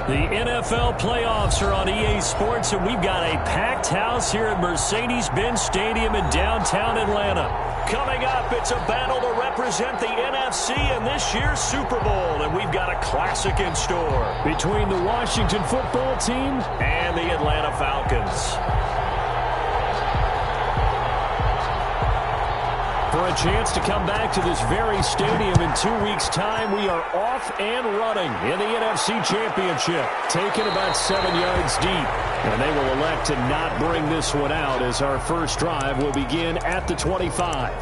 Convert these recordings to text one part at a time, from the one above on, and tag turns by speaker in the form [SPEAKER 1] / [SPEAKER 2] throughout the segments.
[SPEAKER 1] The NFL playoffs are on EA Sports, and we've got a packed house here at Mercedes-Benz Stadium in downtown Atlanta. Coming up, it's a battle to represent the NFC in this year's Super Bowl, and we've got a classic in store between the Washington football team and the Atlanta Falcons. For a chance to come back to this very stadium in 2 weeks' time, we are off and running in the NFC Championship, taking about 7 yards deep. And they will elect to not bring this one out as our first drive will begin at the 25.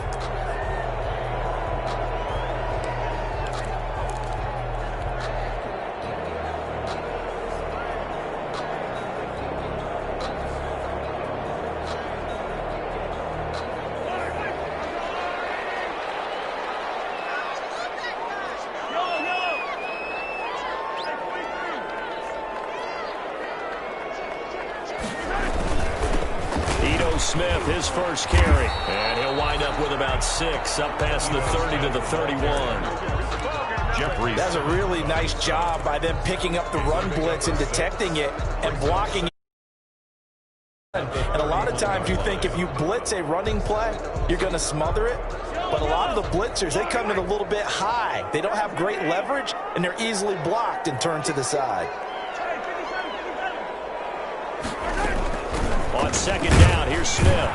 [SPEAKER 1] Smith, his first carry, and he'll wind up with about 6, up past the 30 to the 31.
[SPEAKER 2] That's a really nice job by them picking up the run blitz and detecting it and blocking it. And a lot of times you think if you blitz a running play, you're going to smother it. But a lot of the blitzers, they come in a little bit high. They don't have great leverage, and they're easily blocked and turned to the side.
[SPEAKER 1] On second down, here's Smith.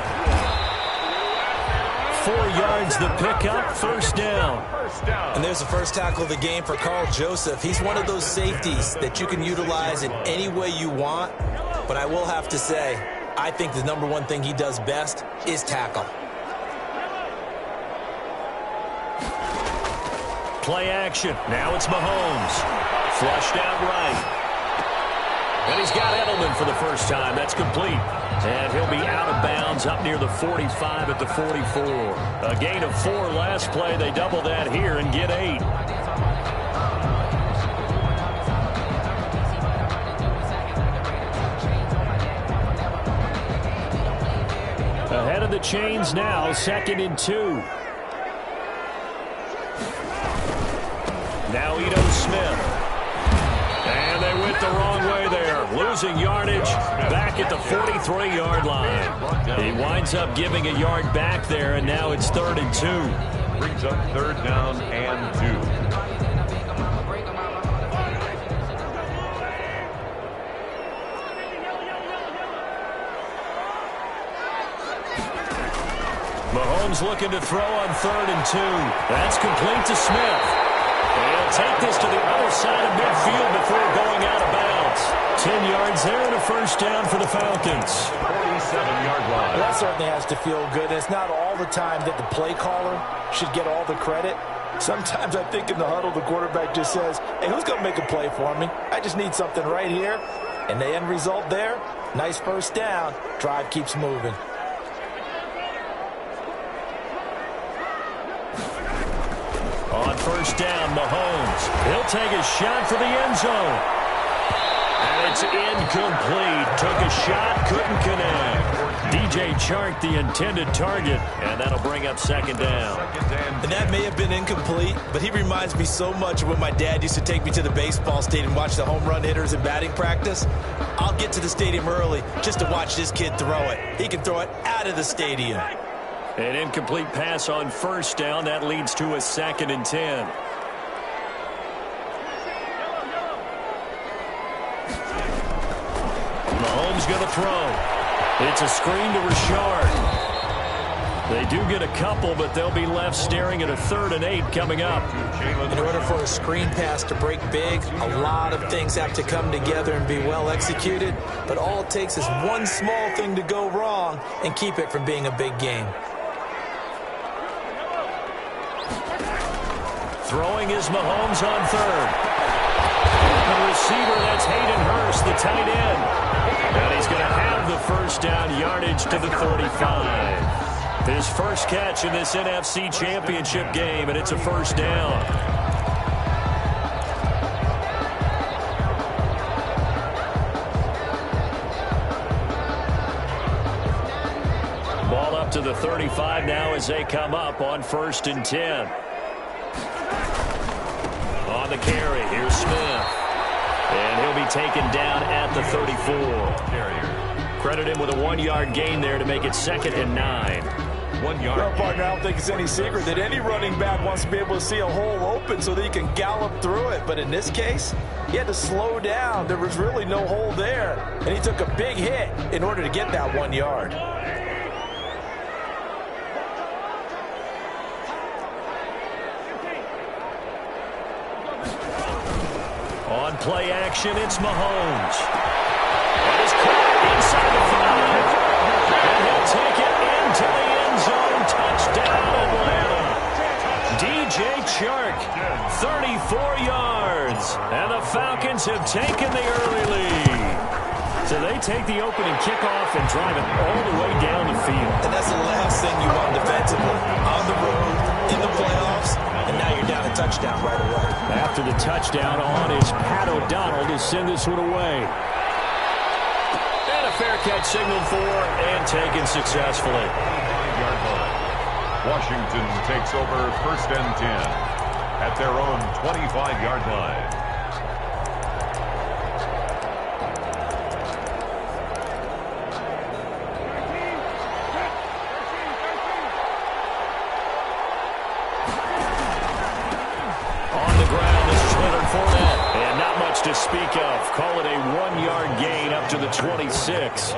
[SPEAKER 1] 4 yards the pickup, first down.
[SPEAKER 2] And there's the first tackle of the game for Carl Joseph. He's one of those safeties that you can utilize in any way you want. But I will have to say, I think the number one thing he does best is tackle.
[SPEAKER 1] Play action. Now it's Mahomes. Flushed out right. And he's got Edelman for the first time. That's complete. And he'll be out of bounds up near the 45 at the 44. A gain of 4 last play. They double that here and get 8. Ahead of the chains now, 2nd and 2. Now Ito Smith. And they went the wrong way there, losing yardage back at the 43-yard line. He winds up giving a yard back there, and now it's 3rd and 2.
[SPEAKER 3] Brings up 3rd down and 2.
[SPEAKER 1] Mahomes looking to throw on 3rd and 2. That's complete to Smith. He'll take this to the other side of midfield before going out of bounds. 10 yards there and a first down for the Falcons.
[SPEAKER 3] 47-yard line.
[SPEAKER 2] That certainly has to feel good. It's not all the time that the play caller should get all the credit. Sometimes I think in the huddle, the quarterback just says, hey, who's going to make a play for me? I just need something right here. And the end result there, nice first down. Drive keeps moving.
[SPEAKER 1] On first down, Mahomes. He'll take a shot for the end zone. And it's incomplete. Took a shot, couldn't connect. DJ Chark, the intended target, and that'll bring up 2nd down.
[SPEAKER 2] And that may have been incomplete, but he reminds me so much of when my dad used to take me to the baseball stadium and watch the home run hitters in batting practice. I'll get to the stadium early just to watch this kid throw it. He can throw it out of the stadium.
[SPEAKER 1] An incomplete pass on first down. That leads to a 2nd and 10. Mahomes going to throw. It's a screen to Richard. They do get a couple, but they'll be left staring at a 3rd and 8 coming up.
[SPEAKER 2] In order for a screen pass to break big, a lot of things have to come together and be well executed. But all it takes is one small thing to go wrong and keep it from being a big game.
[SPEAKER 1] Throwing is Mahomes on 3rd. The receiver, that's Hayden Hurst, the tight end. And he's going to have the first down yardage to the 35. His first catch in this NFC Championship game, and it's a first down. Ball up to the 35 now as they come up on 1st and 10. On the carry, here's Smith. And he'll be taken down at the 34. Credit him with a 1-yard gain there to make it 2nd and 9.
[SPEAKER 3] 1 yard.
[SPEAKER 2] Well, partner, I don't think it's any secret that any running back wants to be able to see a hole open so that he can gallop through it. But in this case, he had to slow down. There was really no hole there. And he took a big hit in order to get that 1 yard.
[SPEAKER 1] On play action, it's Mahomes. And it's caught inside the 5. And he'll take it into the end zone. Touchdown, Atlanta. DJ Chark, 34 yards. And the Falcons have taken the early lead. So they take the opening kickoff and drive it all the way down the field.
[SPEAKER 2] And that's the last thing you want defensively. On the road, in the playoffs, and now you're down a touchdown right away.
[SPEAKER 1] After the touchdown on is Pat O'Donnell to send this one away. And a fair catch signaled for and taken successfully.
[SPEAKER 3] Washington takes over 1st and 10 at their own 25-yard line.
[SPEAKER 1] To speak of. Call it a 1-yard gain up to the 26.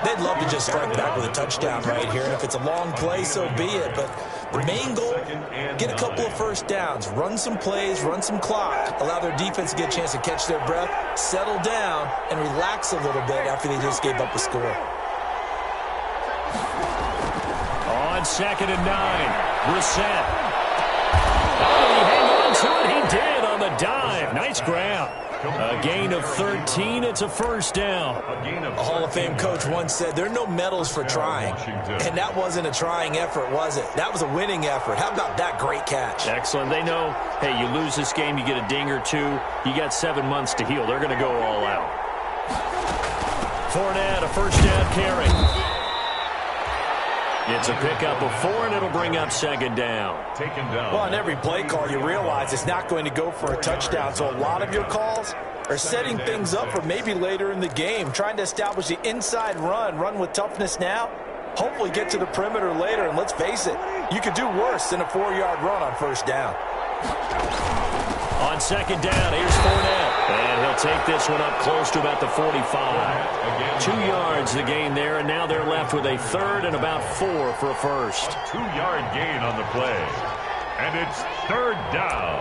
[SPEAKER 2] They'd love to just strike back with a touchdown right here. And if it's a long play, so be it. But the main goal, get a couple of first downs. Run some plays, run some clock. Allow their defense to get a chance to catch their breath, settle down, and relax a little bit after they just gave up a score.
[SPEAKER 1] On 2nd and 9, Brissett. Oh, did he hang on to it? He did on the dive. Nice grab. A gain of 13. It's a first down.
[SPEAKER 2] A Hall of Fame coach once said, there are no medals for trying. And that wasn't a trying effort, was it? That was a winning effort. How about that great catch?
[SPEAKER 1] Excellent. They know, hey, you lose this game, you get a ding or two. You got 7 months to heal. They're going to go all out. Fournette, a first down carry. It's a pickup of 4, and it'll bring up 2nd down.
[SPEAKER 3] Taken down.
[SPEAKER 2] Well, on every play call, you realize it's not going to go for a touchdown. So a lot of your calls are setting things up for maybe later in the game, trying to establish the inside run with toughness now, hopefully get to the perimeter later. And let's face it, you could do worse than a 4-yard run on first down.
[SPEAKER 1] On 2nd down, here's Fournette. And he'll take this one up close to about the 45. 2 yards the gain there, and now they're left with a 3rd and about 4 for a first.
[SPEAKER 3] 2-yard gain on the play. And it's 3rd down.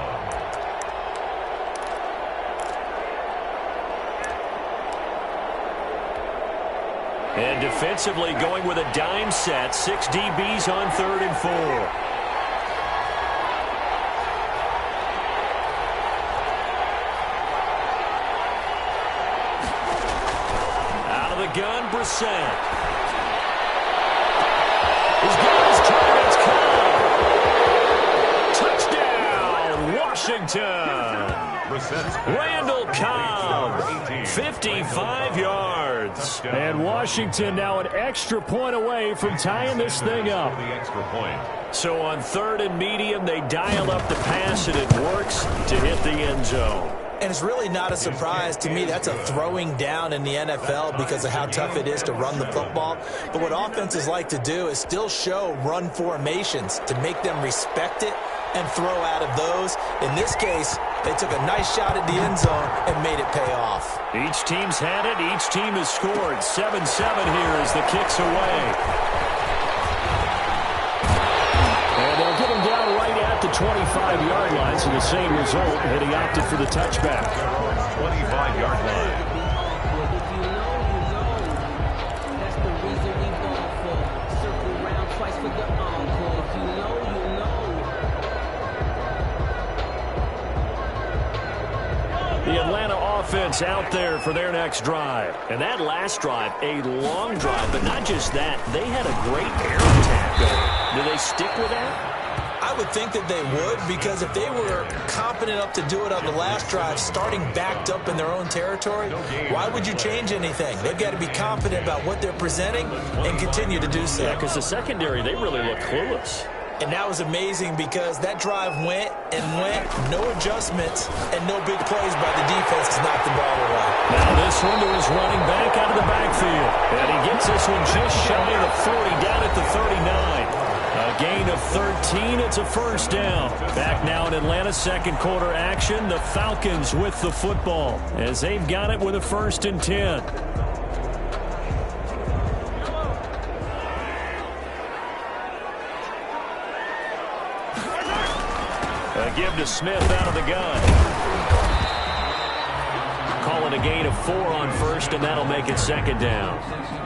[SPEAKER 1] And defensively going with a dime set. 6 DBs on 3rd and 4. Gun, Brissett. He's got his targets caught. Touchdown, Washington. Randall Cobb, 55 yards. And Washington now an extra point away from tying this thing up. So on 3rd and medium, they dial up the pass, and it works to hit the end zone.
[SPEAKER 2] And it's really not a surprise to me. That's a throwing down in the NFL because of how tough it is to run the football. But what offenses like to do is still show run formations to make them respect it and throw out of those. In this case, they took a nice shot at the end zone and made it pay off.
[SPEAKER 1] Each team's had it. Each team has scored. 7-7 here as the kick's away. And they'll get him down right at the 25-yard line, so the same result, but he opted for the touchback.
[SPEAKER 3] 25-yard line.
[SPEAKER 1] The Atlanta offense out there for their next drive. And that last drive, a long drive, but not just that. They had a great air attack going. Do they stick with that?
[SPEAKER 2] I would think that they would, because if they were confident enough to do it on the last drive, starting backed up in their own territory, why would you change anything? They've got to be confident about what they're presenting and continue to do so.
[SPEAKER 1] Yeah, because the secondary, they really look clueless.
[SPEAKER 2] And that was amazing because that drive went and went, no adjustments, and no big plays by the defense to knock the ball away.
[SPEAKER 1] Now this one to his running back out of the backfield. And he gets this one just shy of the 40, down at the 39. A gain of 13. It's a first down. Back now in Atlanta, second quarter action. The Falcons with the football as they've got it with a 1st and 10. A give to Smith out of the gun. Calling a gain of 4 on first, and that'll make it second down.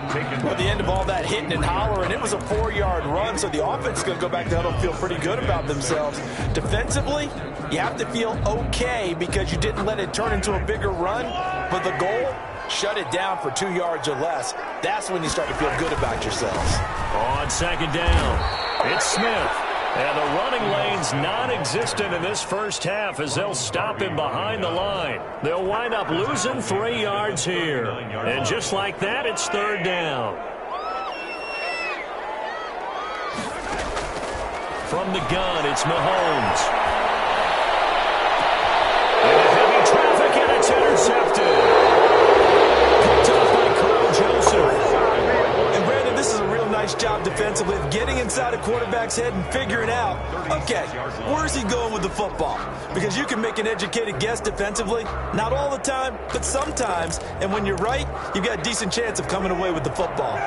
[SPEAKER 2] At the end of all that hitting and hollering, it was a 4-yard run, so the offense is going to go back to huddle and feel pretty good about themselves. Defensively, you have to feel okay because you didn't let it turn into a bigger run, but the goal, shut it down for 2 yards or less. That's when you start to feel good about yourselves.
[SPEAKER 1] On second down, it's Smith. And the running lane's non-existent in this first half as they'll stop him behind the line. They'll wind up losing 3 yards here. And just like that, it's third down. From the gun, it's Mahomes. Into heavy traffic, and it's intercepted. Picked off by Carl Joseph.
[SPEAKER 2] And Brandon, this is a real nice job defensively of getting inside a quarterback's head and figuring out, okay, where's he going with the football? Because you can make an educated guess defensively, not all the time, but sometimes. And when you're right, you've got a decent chance of coming away with the football.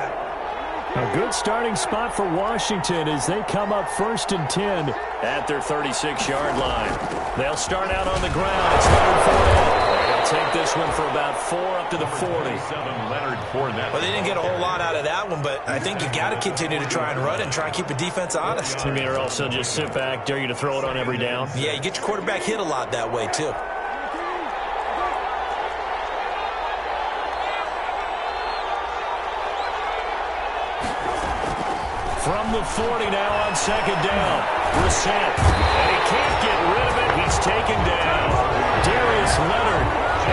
[SPEAKER 1] A good starting spot for Washington as they come up 1st and 10 at their 36-yard line. They'll start out on the ground. It's Leonard Fournette. They'll take this one for about 4 up to the 40.
[SPEAKER 2] Well, they didn't get a whole lot out of that one, but I think you got to continue to try and run and try and keep the defense honest.
[SPEAKER 1] You mean, or also just sit back, dare you to throw it on every down?
[SPEAKER 2] Yeah, you get your quarterback hit a lot that way, too.
[SPEAKER 1] From the 40 now on second down. Brissett. And he can't get rid of it. He's taken down. Darius Leonard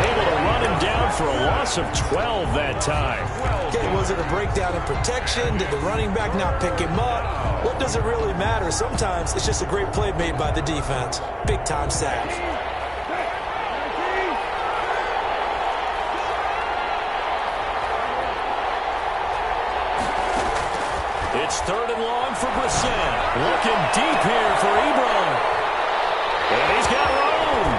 [SPEAKER 1] able to run him down for a loss of 12 that time.
[SPEAKER 2] Okay, was it a breakdown in protection? Did the running back not pick him up? What does it really matter? Sometimes it's just a great play made by the defense. Big-time sack.
[SPEAKER 1] It's third and long for Brissett. Looking deep here for Ebron. And he's got room.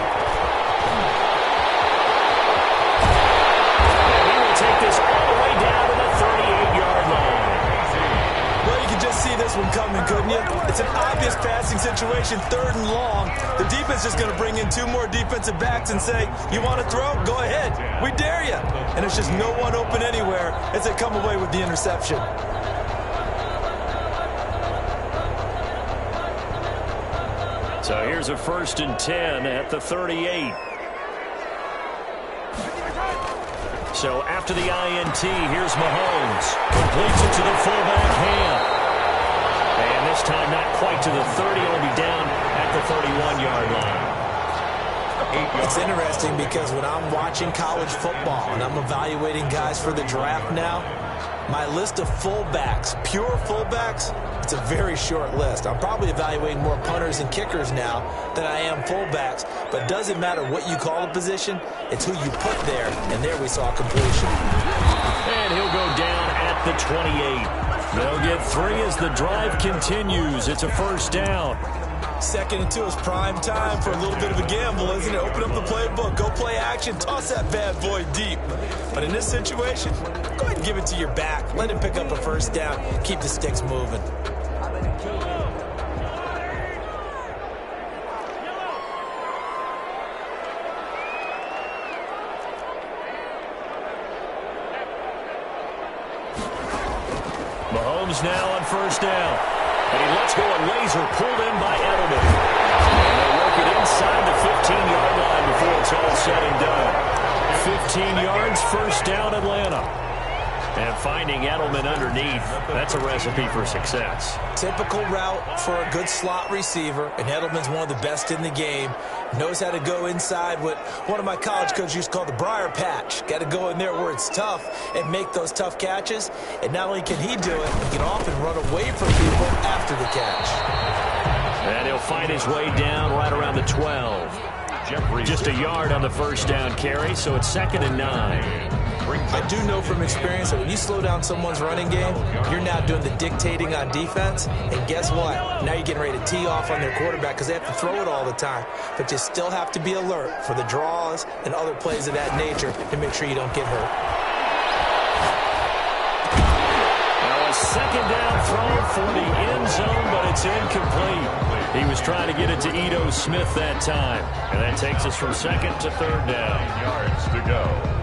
[SPEAKER 1] And he will take this all the way down to the 38-yard line.
[SPEAKER 2] Well, you can just see this one coming, couldn't you? It's an obvious passing situation, third and long. The defense is going to bring in 2 more defensive backs and say, you want to throw? Go ahead. We dare you. And there's just no one open anywhere as they come away with the interception.
[SPEAKER 1] So here's a 1st and 10 at the 38. So after the INT, here's Mahomes. Completes it to the fullback hand. And this time not quite to the 30. He'll be down at the 31-yard line.
[SPEAKER 2] It's interesting because when I'm watching college football and I'm evaluating guys for the draft now, my list of fullbacks, pure fullbacks, it's a very short list. I'm probably evaluating more punters and kickers now than I am fullbacks, but it doesn't matter what you call a position, it's who you put there, and there we saw completion.
[SPEAKER 1] And he'll go down at the 28. They'll get 3 as the drive continues. It's a first down.
[SPEAKER 2] 2nd and 2 is prime time for a little bit of a gamble, isn't it? Open up the playbook, go play action, toss that bad boy deep. But in this situation, go ahead and give it to your back. Let him pick up a first down, keep the sticks moving.
[SPEAKER 1] Mahomes now on first down. And he lets go a laser pulled in by Edelman. And they work it inside the 15-yard line before it's all said and done. 15 yards, first down, Atlanta. And finding Edelman underneath, that's a recipe for success.
[SPEAKER 2] Typical route for a good slot receiver, and Edelman's one of the best in the game. Knows how to go inside what one of my college coaches used to call the briar patch. Got to go in there where it's tough and make those tough catches. And not only can he do it, he can often run away from people after the catch.
[SPEAKER 1] And he'll find his way down right around the 12. Just a yard on the first down carry, so it's 2nd and 9.
[SPEAKER 2] I do know from experience that when you slow down someone's running game, you're now doing the dictating on defense. And guess what? Now you're getting ready to tee off on their quarterback because they have to throw it all the time. But you still have to be alert for the draws and other plays of that nature to make sure you don't get hurt.
[SPEAKER 1] Now a 2nd down throw for the end zone, but it's incomplete. He was trying to get it to Ito Smith that time. And that takes us from 2nd to 3rd down.
[SPEAKER 3] 9 yards to go.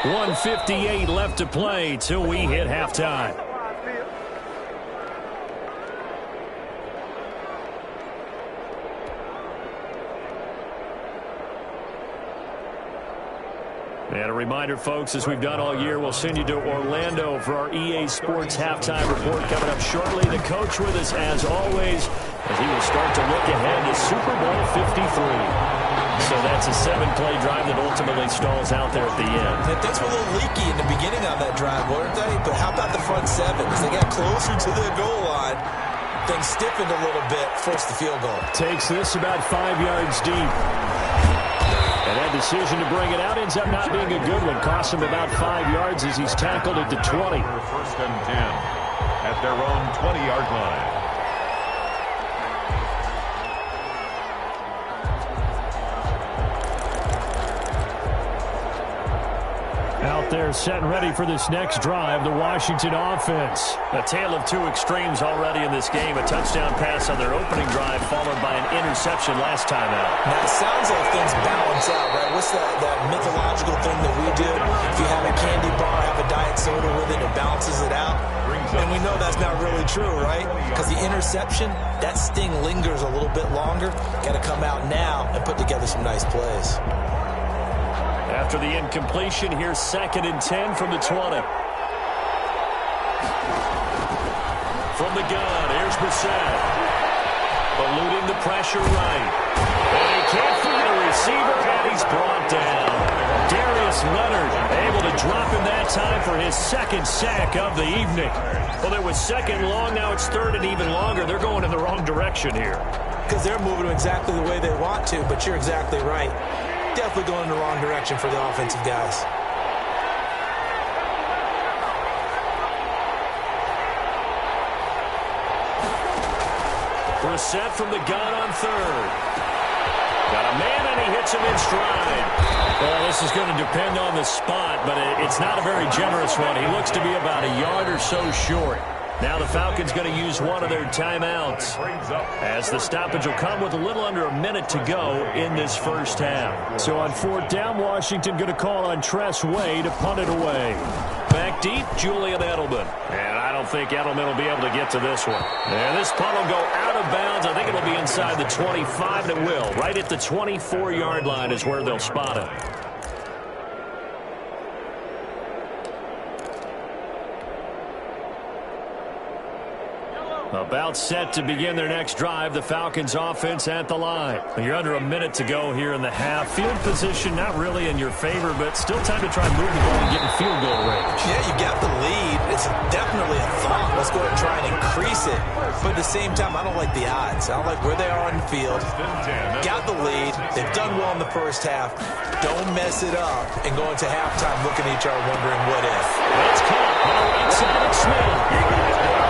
[SPEAKER 1] .158 left to play till we hit halftime. And a reminder, folks, as we've done all year, we'll send you to Orlando for our EA Sports halftime report coming up shortly. The coach with us, as always, as he will start to look ahead to Super Bowl 53. So that's a 7-play drive that ultimately stalls out there at the end.
[SPEAKER 2] Things were a little leaky in the beginning on that drive, weren't they? But how about the front seven? As they got closer to the goal line, things stiffened a little bit, forced the field goal.
[SPEAKER 1] Takes this about 5 yards deep. And that decision to bring it out ends up not being a good one. Costs him about 5 yards as he's tackled at the 20.
[SPEAKER 3] 1st and 10 at their own 20-yard line.
[SPEAKER 1] Out there set and ready for this next drive, the Washington offense. A tale of two extremes already in this game. A touchdown pass on their opening drive followed by an interception last time out.
[SPEAKER 2] Now, it sounds like things balance out, right? What's that mythological thing that we do? If you have a candy bar, have a diet soda with it, it balances it out. And we know that's not really true, right? Because the interception, that sting lingers a little bit longer. Got to come out now and put together some nice plays.
[SPEAKER 1] After the incompletion, here's 2nd and 10 from the 20. From the gun, here's Brissett. Eluding the pressure right. And he can't find a receiver, and he's brought down. Darius Leonard able to drop him that time for his 2nd sack of the evening. Well, it was 2nd long, now it's 3rd and even longer. They're going in the wrong direction here.
[SPEAKER 2] Because they're moving them exactly the way they want to, but you're exactly right. Definitely going in the wrong direction for the offensive guys.
[SPEAKER 1] Brissett from the gun on 3rd. Got a man, and he hits him in stride. Well, this is going to depend on the spot, but it's not a very generous one. He looks to be about a yard or so short. Now the Falcons going to use one of their timeouts as the stoppage will come with a little under a minute to go in this first half. So on 4th down, Washington going to call on Tress Way to punt it away. Back deep, Julian Edelman. And I don't think Edelman will be able to get to this one. And this punt will go out of bounds. I think it'll be inside the 25, and it will. Right at the 24-yard line is where they'll spot it. About set to begin their next drive. The Falcons offense at the line. You're under a minute to go here in the half. Field position not really in your favor, but still time to try and move the ball and get in field goal range.
[SPEAKER 2] Yeah, you got the lead. It's definitely a thought. Let's go ahead and try and increase it. But at the same time, I don't like the odds. I don't like where they are on the field. Got the lead. They've done well in the first half. Don't mess it up and go into halftime looking at each other wondering what if.
[SPEAKER 1] That's caught on the right side of Smith.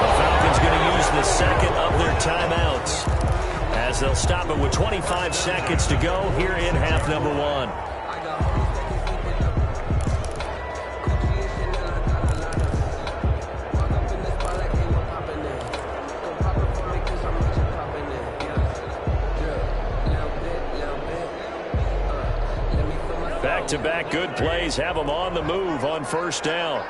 [SPEAKER 1] The Falcons going to use the 2nd of their timeouts as they'll stop it with 25 seconds to go here in half number 1. Back-to-back good plays have them on the move on 1st down.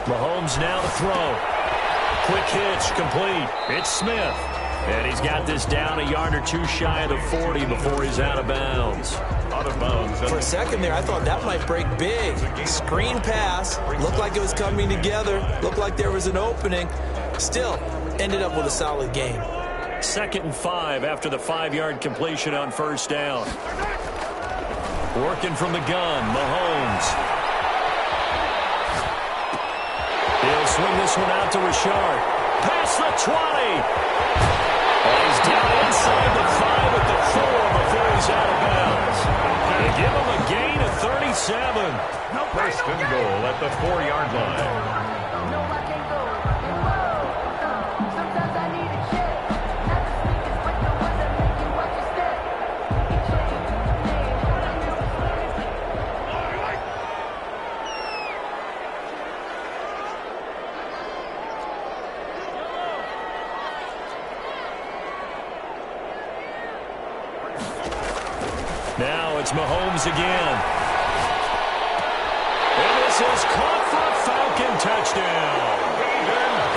[SPEAKER 1] Mahomes now to throw. Quick hitch, complete. It's Smith. And he's got this down a yard or two shy of the 40 before he's out of bounds.
[SPEAKER 3] Out of bounds
[SPEAKER 2] For a second there, I thought that might break big. Screen pass, looked like it was coming together, looked like there was an opening. Still, ended up with a solid game.
[SPEAKER 1] 2nd and 5 after the 5-yard completion on first down. Working from the gun, Mahomes. He'll swing this one out to Richard. Past the 20. And he's down inside the 5 at the 4 before he's out of bounds. They give him a gain of 37.
[SPEAKER 3] First and goal at the 4-yard line.
[SPEAKER 1] Now it's Mahomes again. And this is caught for a Falcon touchdown.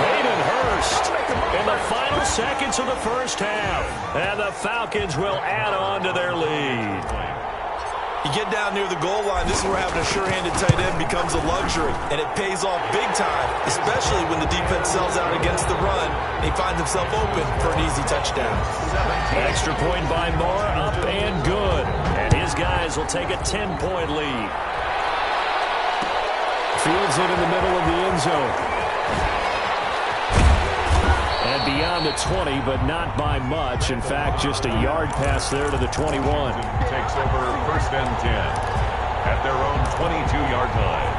[SPEAKER 1] Hayden Hurst in the final seconds of the first half. And the Falcons will add on to their lead.
[SPEAKER 2] You get down near the goal line, this is where having a sure-handed tight end becomes a luxury, and it pays off big time, especially when the defense sells out against the run, and he finds himself open for an easy touchdown.
[SPEAKER 1] Extra point by Moore, up and good. And his guys will take a 10-point lead. Fields it in the middle of the end zone. And beyond the 20, but not by much. In fact, just a yard pass there to the 21.
[SPEAKER 3] Takes over 1st and 10 at their own 22-yard line.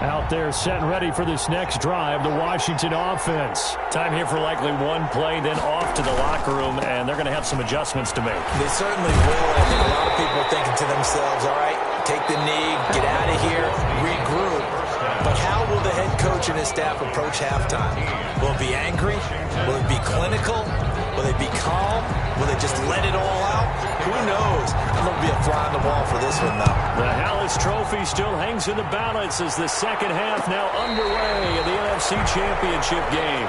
[SPEAKER 1] Out there set and ready for this next drive, the Washington offense. Time here for likely one play, then off to the locker room, and they're going to have some adjustments to make.
[SPEAKER 2] They certainly will. I think a lot of people are thinking to themselves, all right, take the knee, get out of here, regroup. But how will the head coach and his staff approach halftime? Will it be angry? Will it be clinical? Will they be calm? Will they just let it all out? Who knows? I'm going to be a fly on the wall for this one, though.
[SPEAKER 1] The Hallis Trophy still hangs in the balance as the second half now underway in the NFC Championship game.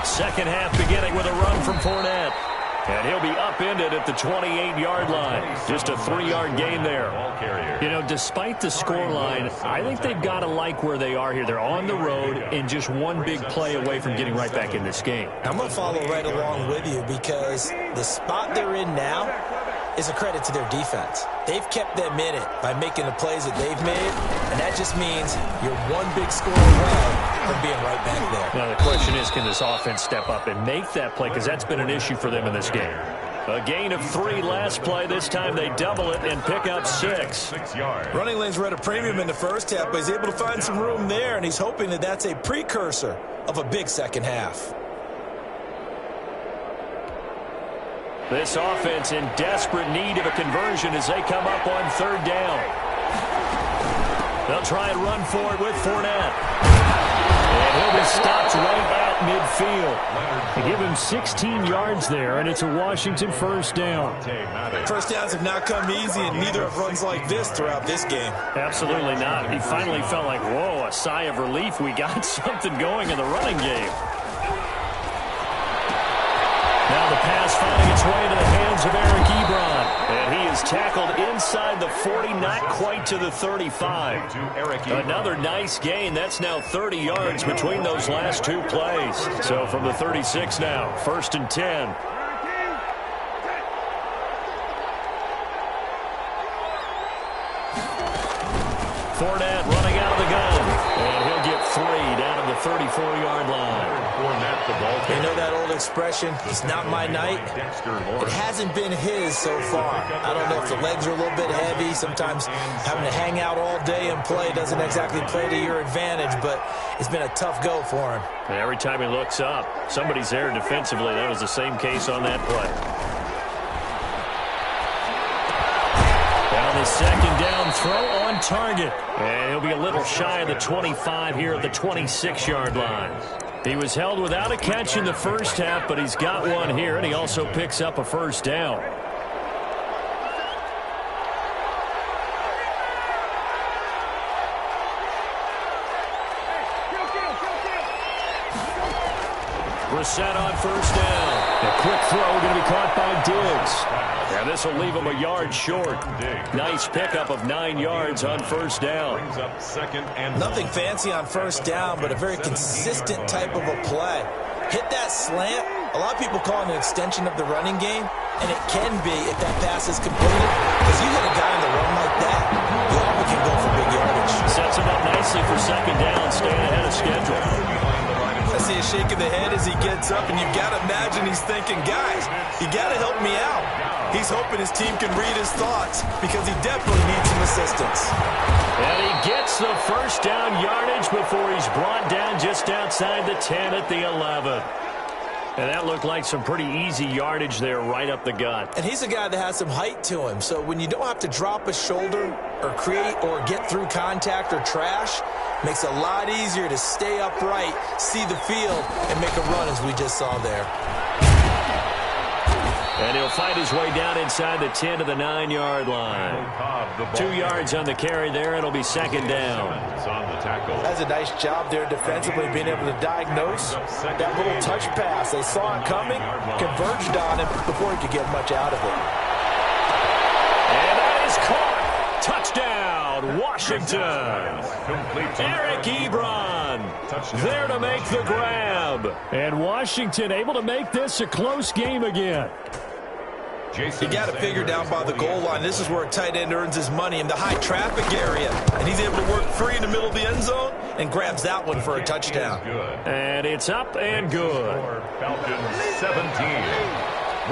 [SPEAKER 1] Second half beginning with a run from Fournette. And he'll be upended at the 28-yard line. Just a 3-yard gain there. You know, despite the scoreline, I think they've got to like where they are here. They're on the road and just one big play away from getting right back in this game.
[SPEAKER 2] I'm going to follow right along with you because the spot they're in now is a credit to their defense. They've kept them in it by making the plays that they've made, and that just means you're one big score away from being right back there.
[SPEAKER 1] Now the question is, can this offense step up and make that play? Because that's been an issue for them in this game. A gain of 3 last play. This time they double it and pick up 6.
[SPEAKER 3] 6 yards.
[SPEAKER 2] Running lanes were at a premium in the first half, but he's able to find some room there, and he's hoping that that's a precursor of a big second half.
[SPEAKER 1] This offense in desperate need of a conversion as they come up on 3rd down. They'll try and run for it with Fournette. And he'll be stopped right at midfield. They give him 16 yards there, and it's a Washington first down.
[SPEAKER 2] First downs have not come easy, and neither have runs like this throughout this game.
[SPEAKER 1] Absolutely not. He finally felt like, whoa, a sigh of relief. We got something going in the running game. Now the pass finding its way into the hands of Eric Ebron. And he is tackled inside the 40, not quite to the 35. Another nice gain. That's now 30 yards between those last 2 plays. So from the 36 now, 1st and 10. Fournette running out of the gun. And he'll get 3 down to the 34-yard line.
[SPEAKER 2] You know that old expression, it's not my night? It hasn't been his so far. I don't know if the legs are a little bit heavy. Sometimes having to hang out all day and play doesn't exactly play to your advantage, but it's been a tough go for him.
[SPEAKER 1] And every time he looks up, somebody's there defensively. That was the same case on that play. Down the 2nd down throw on target. And he'll be a little shy of the 25 here at the 26-yard line. He was held without a catch in the first half, but he's got one here, and he also picks up a first down. Brissett on first down. A quick throw going to be caught by Diggs. And this will leave him a yard short. Nice pickup of 9 yards on first down.
[SPEAKER 2] Nothing fancy on first down, but a very consistent type of a play. Hit that slant. A lot of people call it an extension of the running game, and it can be if that pass is completed. Because you hit a guy on the run like that, you often can go for big yardage.
[SPEAKER 1] Sets him up nicely for second down, staying ahead of schedule.
[SPEAKER 2] I see a shake of the head as he gets up, and you've got to imagine he's thinking, guys, you got to help me out. He's hoping his team can read his thoughts because he definitely needs some assistance.
[SPEAKER 1] And he gets the first down yardage before he's brought down just outside the 10 at the 11. And that looked like some pretty easy yardage there right up the gut.
[SPEAKER 2] And he's a guy that has some height to him. So when you don't have to drop a shoulder or create or get through contact or trash, makes it a lot easier to stay upright, see the field, and make a run as we just saw there.
[SPEAKER 1] And he'll fight his way down inside the 10 to the 9-yard line. 2 yards on the carry there. It'll be second down.
[SPEAKER 2] That's a nice job there defensively, being able to diagnose that little touch pass. They saw it coming, converged on him before he could get much out of it.
[SPEAKER 1] And that is caught. Touchdown, Washington. Eric Ebron there to make the grab. And Washington able to make this a close game again.
[SPEAKER 2] You got to figure down by the goal line. This is where a tight end earns his money in the high traffic area. And he's able to work free in the middle of the end zone and grabs that one for a touchdown.
[SPEAKER 1] And it's up and good.
[SPEAKER 3] Falcons 17.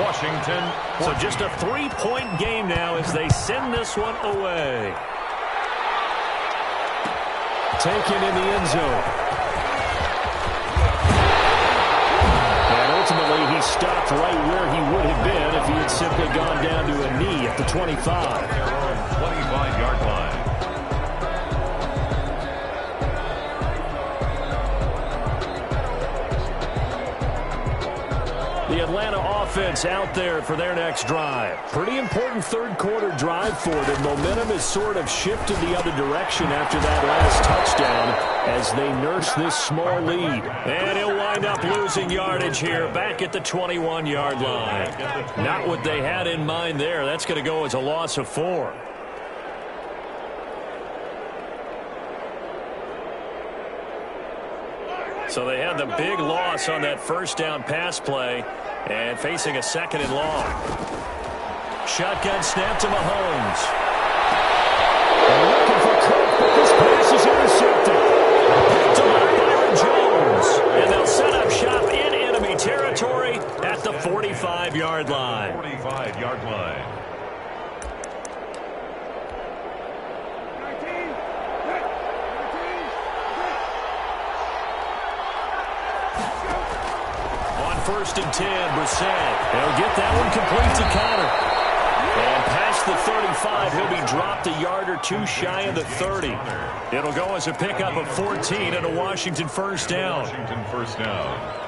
[SPEAKER 3] Washington 14.
[SPEAKER 1] So just a 3-point game now as they send this one away. Taken in the end zone. And ultimately he stopped right where he would have been if he had simply gone down to a knee at the 25.
[SPEAKER 3] 25-yard line.
[SPEAKER 1] The Atlanta offense out there for their next drive. Pretty important third-quarter drive for them. Momentum has sort of shifted the other direction after that last touchdown as they nurse this small lead. And he'll wind up losing yardage here back at the 21-yard line. Not what they had in mind there. That's going to go as a loss of 4. So they had the big loss on that first down pass play and facing a second and long. Shotgun snap to Mahomes. They're looking for Cook, but this pass is intercepted. Picked up by Byron Jones. And they'll set up shop in enemy territory at the 45-yard line.
[SPEAKER 3] 45-yard line.
[SPEAKER 1] First and 10, Brissett. They'll get that one complete to Connor. And past the 35, he'll be dropped a yard or two shy of the 30. It'll go as a pickup of 14 and a Washington first down.
[SPEAKER 3] Washington first down.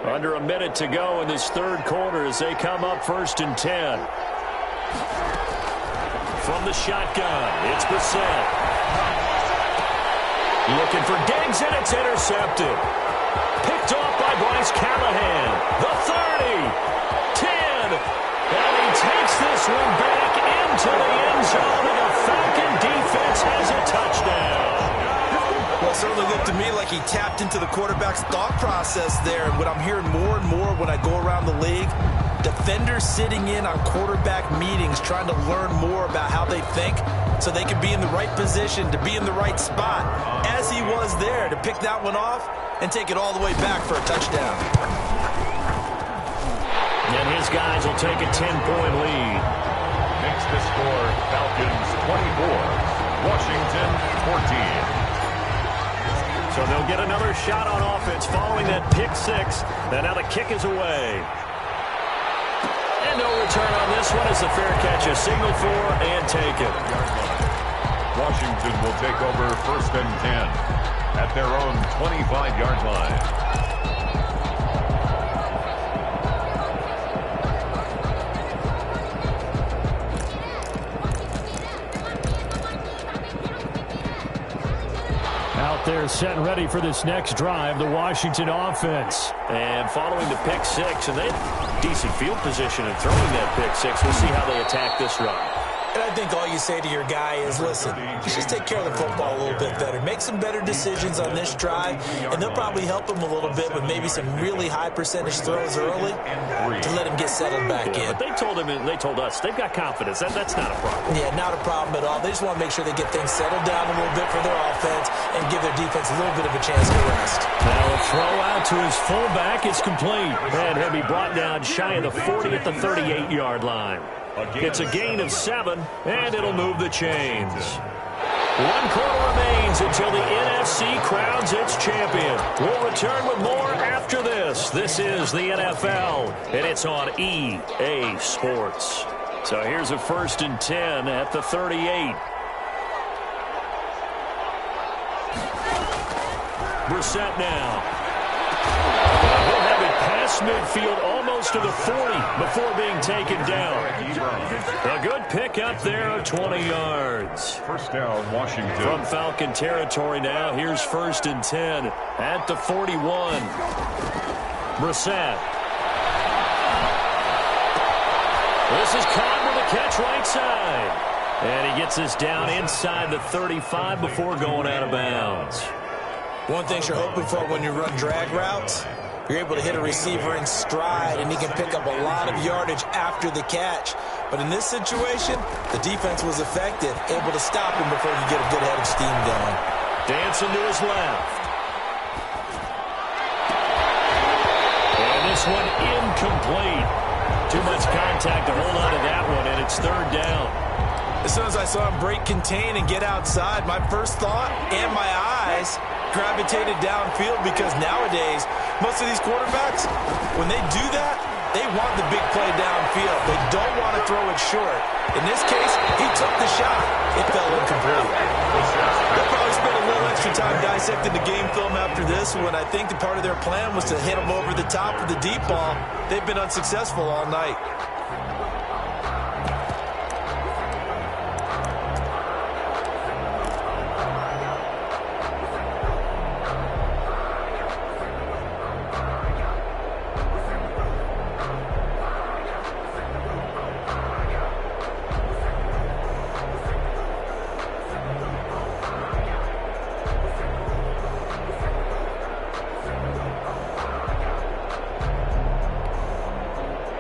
[SPEAKER 1] Under a minute to go in this third quarter as they come up first and 10. From the shotgun, it's Brissett. Looking for Diggs, and it's intercepted. Picked off by Bryce Callahan. The 30, 10, and he takes this one back into the end zone, and the Falcon defense has a touchdown.
[SPEAKER 2] Well, it certainly looked to me like he tapped into the quarterback's thought process there. And what I'm hearing more and more when I go around the league, defenders sitting in on quarterback meetings trying to learn more about how they think so they can be in the right position, to be in the right spot, as he was there, to pick that one off and take it all the way back for a touchdown.
[SPEAKER 1] And his guys will take a 10-point lead.
[SPEAKER 3] Makes the score Falcons 24, Washington 14.
[SPEAKER 1] So they'll get another shot on offense following that pick six. And now the kick is away. And no return on this one as the fair catch is signaled for and taken.
[SPEAKER 3] Washington will take over 1st and 10 at their own 25-yard line.
[SPEAKER 1] They're set and ready for this next drive, the Washington offense. And following the pick six, and they had decent field position in throwing that pick six. We'll see how they attack this run.
[SPEAKER 2] And I think all you say to your guy is, listen, just take care of the football a little bit better. Make some better decisions on this drive, and they'll probably help him a little bit with maybe some really high percentage throws early to let him get settled back in.
[SPEAKER 1] But they told us they've got confidence. That's not a problem.
[SPEAKER 2] Yeah, not a problem at all. They just want to make sure they get things settled down a little bit for their offense and give their defense a little bit of a chance to rest.
[SPEAKER 1] Now a throw out to his fullback is complete. And he'll be brought down shy of the 40 at the 38-yard line. It's a gain of 7, and it'll move the chains. 1 quarter remains until the NFC crowns its champion. We'll return with more after this. This is the NFL, and it's on EA Sports. So here's a 1st and 10 at the 38. Brissett now. He'll have it past midfield almost to the 40 before being taken down. A good pick up there of 20 yards.
[SPEAKER 3] First down, Washington.
[SPEAKER 1] From Falcon territory now, here's 1st and 10 at the 41. Brissett. This is caught with a catch right side. And he gets this down inside the 35 before going out of bounds.
[SPEAKER 2] One thing you're hoping for when you run drag routes, you're able to hit a receiver in stride, and he can pick up a lot of yardage after the catch. But in this situation, the defense was effective, able to stop him before you get a good head of steam going.
[SPEAKER 1] Dancing to his left. And this one incomplete. Too much contact to hold on to that one, and it's 3rd down.
[SPEAKER 2] As soon as I saw him break contain and get outside, my first thought and my eyes gravitated downfield, because nowadays, most of these quarterbacks, when they do that, they want the big play downfield. They don't want to throw it short. In this case, he took the shot. It fell incomplete. They'll probably spend a little extra time dissecting the game film after this one. I think the part of their plan was to hit him over the top with the deep ball. They've been unsuccessful all night.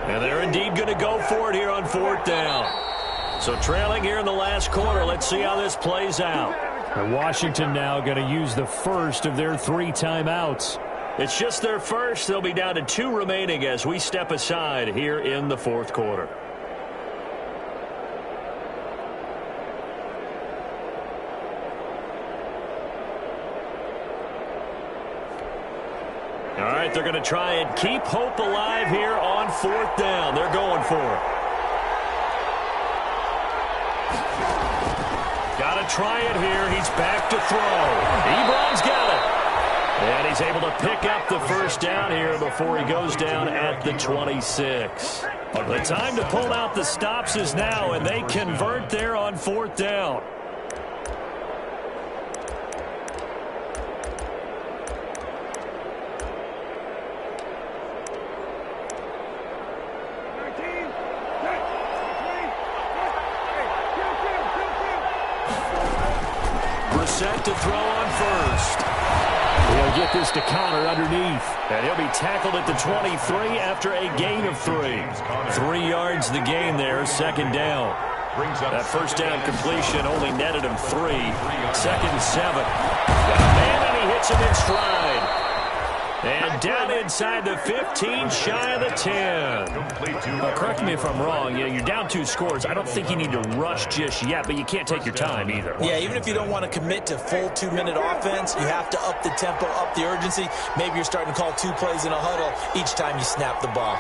[SPEAKER 1] And they're indeed going to go for it here on 4th down. So trailing here in the last quarter. Let's see how this plays out. And Washington now going to use the first of their 3 timeouts. It's just their first. They'll be down to 2 remaining as we step aside here in the 4th quarter. All right, they're going to try and keep hope alive here on 4th down. They're going for it. Got to try it here. He's back to throw. Ebron's got it. And he's able to pick up the 1st down here before he goes down at the 26. The time to pull out the stops is now, and they convert there on 4th down. Set to throw on 1st. He'll get this to Connor underneath. And he'll be tackled at the 23 after a gain of 3. 3 yards the gain there, 2nd down. That 1st down completion only netted him 3. 2nd and 7. Got a man, and he hits him in stride. And down inside the 15, shy of the 10. Correct me if I'm wrong. You're down 2 scores. I don't think you need to rush just yet, but you can't take your time either.
[SPEAKER 2] Yeah, even if you don't want to commit to full 2-minute offense, you have to up the tempo, up the urgency. Maybe you're starting to call 2 plays in a huddle each time you snap the ball.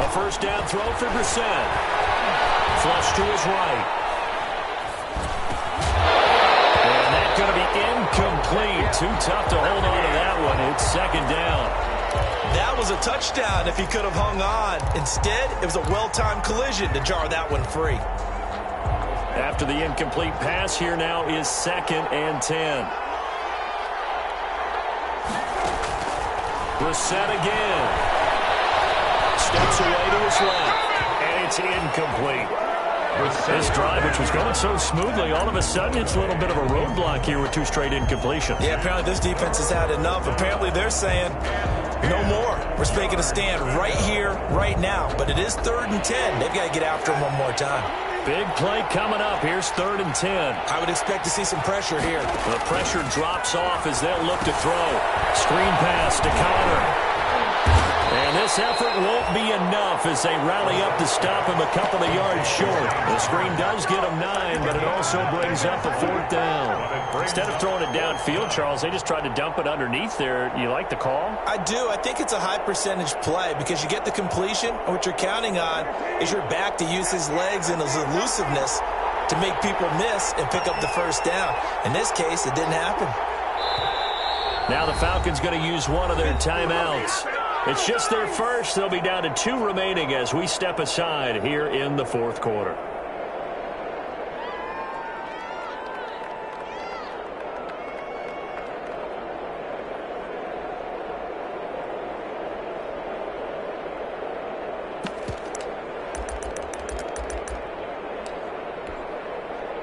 [SPEAKER 1] A first down throw for Brissett. Flush to his right. Going to be incomplete. Too tough to hold on to that one. It's second down.
[SPEAKER 2] That was a touchdown if he could have hung on. Instead, it was a well-timed collision to jar that one free.
[SPEAKER 1] After the incomplete pass, here now is 2nd and 10. Brissett again. Steps away to his left. And it's incomplete. This drive, which was going so smoothly, all of a sudden it's a little bit of a roadblock here with 2 straight incompletions.
[SPEAKER 2] Yeah, apparently this defense has had enough. Apparently they're saying, no more. We're making a stand right here, right now. But it is 3rd and 10. They've got to get after him one more time.
[SPEAKER 1] Big play coming up. Here's 3rd and 10.
[SPEAKER 2] I would expect to see some pressure here.
[SPEAKER 1] The pressure drops off as they'll look to throw. Screen pass to Connor. And this effort won't be enough as they rally up to stop him a couple of yards short. The screen does get him 9, but it also brings up a 4th down. Instead of throwing it downfield, Charles, they just tried to dump it underneath there. You like the call?
[SPEAKER 2] I do. I think it's a high percentage play because you get the completion, and what you're counting on is your back to use his legs and his elusiveness to make people miss and pick up the first down. In this case, it didn't happen.
[SPEAKER 1] Now the Falcons going to use one of their timeouts. It's just their first. They'll be down to 2 remaining as we step aside here in the 4th quarter.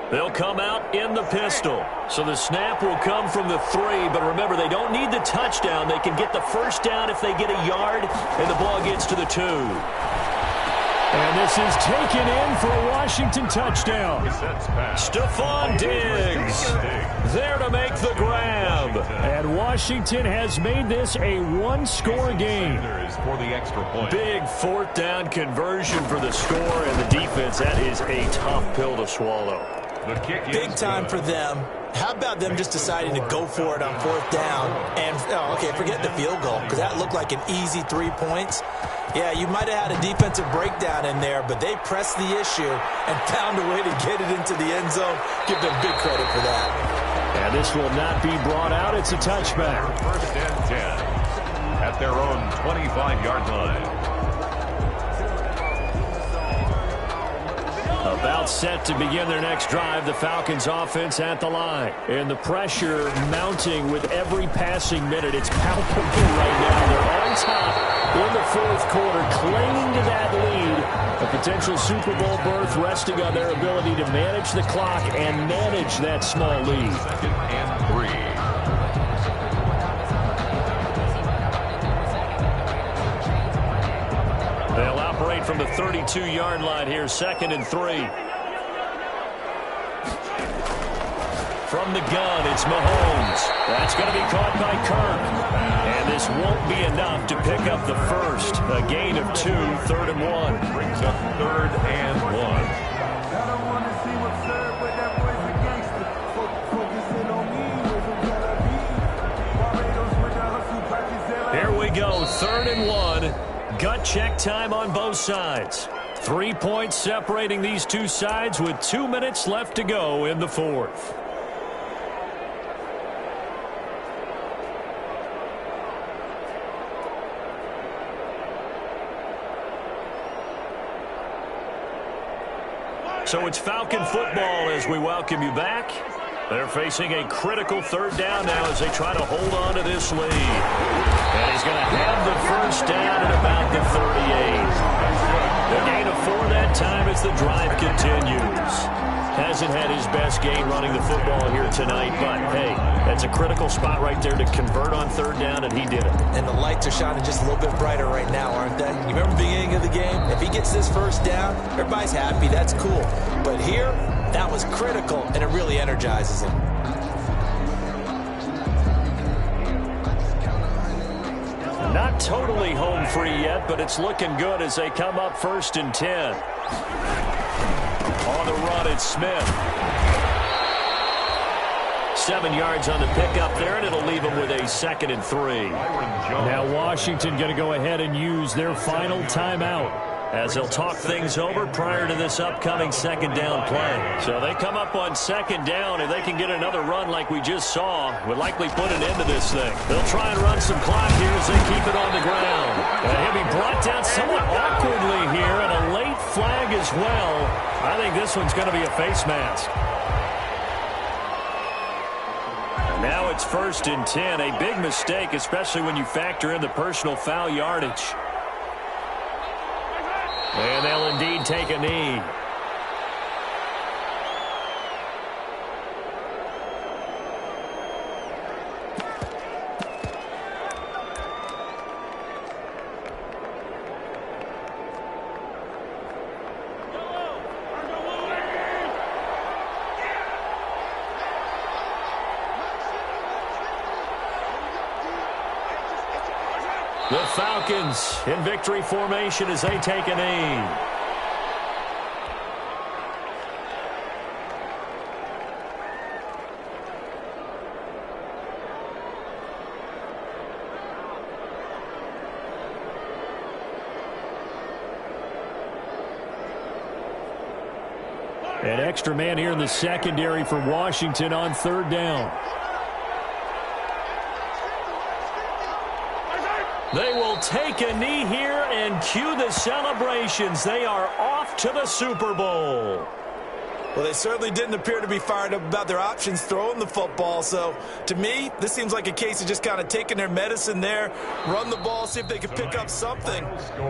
[SPEAKER 1] They'll come out in the pistol. So the snap will come from the 3, but remember, they don't need the touchdown. They can get the first down if they get a yard, and the ball gets to the 2. And this is taken in for a Washington touchdown. Stephon Diggs there to make the grab. And Washington has made this a 1-score game. Big 4th down conversion for the score, and the defense, that is a tough pill to swallow.
[SPEAKER 2] Big time for them. How about them just deciding to go for it on 4th down? And, forget the field goal, because that looked like an easy 3 points. Yeah, you might have had a defensive breakdown in there, but they pressed the issue and found a way to get it into the end zone. Give them big credit for that.
[SPEAKER 1] And this will not be brought out. It's a touchback.
[SPEAKER 3] 1st and 10 at their own 25-yard line.
[SPEAKER 1] About set to begin their next drive, the Falcons offense at the line. And the pressure mounting with every passing minute. It's palpable right now. They're on top in the 4th quarter, clinging to that lead. A potential Super Bowl berth resting on their ability to manage the clock and manage that small lead.
[SPEAKER 3] 2nd and 3.
[SPEAKER 1] They'll operate from the 32-yard line here, 2nd and 3. From the gun, it's Mahomes. That's going to be caught by Kirk. And this won't be enough to pick up the first. A gain of 2, 3rd and 1.
[SPEAKER 3] Brings up 3rd and 1.
[SPEAKER 1] Here we go, 3rd and 1. Gut check time on both sides. 3 points separating these two sides with 2 minutes left to go in the 4th. So it's Falcon football as we welcome you back. They're facing a critical 3rd down now as they try to hold on to this lead. And he's going to have the first down at about the 38. The gain of 4 that time as the drive continues. Hasn't had his best game running the football here tonight, but hey, that's a critical spot right there to convert on 3rd down, and he did it.
[SPEAKER 2] And the lights are shining just a little bit brighter right now, aren't they? You remember the beginning of the game? If he gets this first down, everybody's happy. That's cool. But here, that was critical, and it really energizes him.
[SPEAKER 1] Not totally home free yet, but it's looking good as they come up 1st and 10. On the run, it's Smith. 7 yards on the pickup there, and it'll leave them with a 2nd and 3. Now Washington going to go ahead and use their final timeout as they'll talk things over prior to this upcoming 2nd down play. So they come up on 2nd down. If they can get another run like we just saw, would likely put an end to this thing. They'll try and run some clock here as they keep it on the ground. And he'll be brought down somewhat awkwardly here, and a late flag as well. I think this one's going to be a face mask. Now it's 1st and 10. A big mistake, especially when you factor in the personal foul yardage. And they'll indeed take a knee. The Falcons in victory formation as they take a knee. An extra man here in the secondary for Washington on 3rd down. They will take a knee here and cue the celebrations. They are off to the Super Bowl.
[SPEAKER 2] Well, they certainly didn't appear to be fired up about their options throwing the football. So, to me, this seems like a case of just kind of taking their medicine there, run the ball, see if they could pick up something.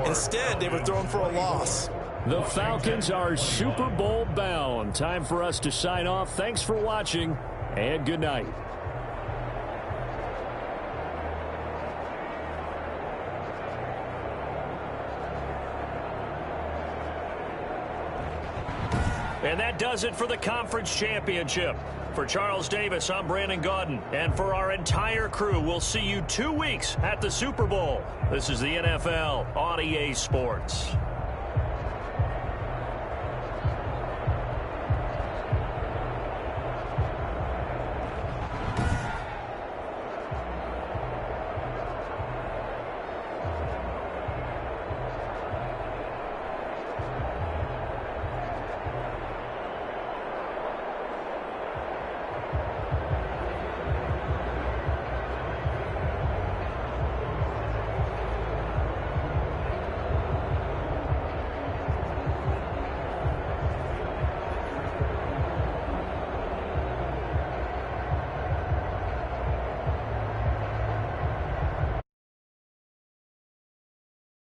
[SPEAKER 2] Instead, they were throwing for a loss.
[SPEAKER 1] The Falcons are Super Bowl bound. Time for us to sign off. Thanks for watching, and good night. And that does it for the conference championship. For Charles Davis, I'm Brandon Gaudin. And for our entire crew, we'll see you 2 weeks at the Super Bowl. This is the NFL on EA Sports.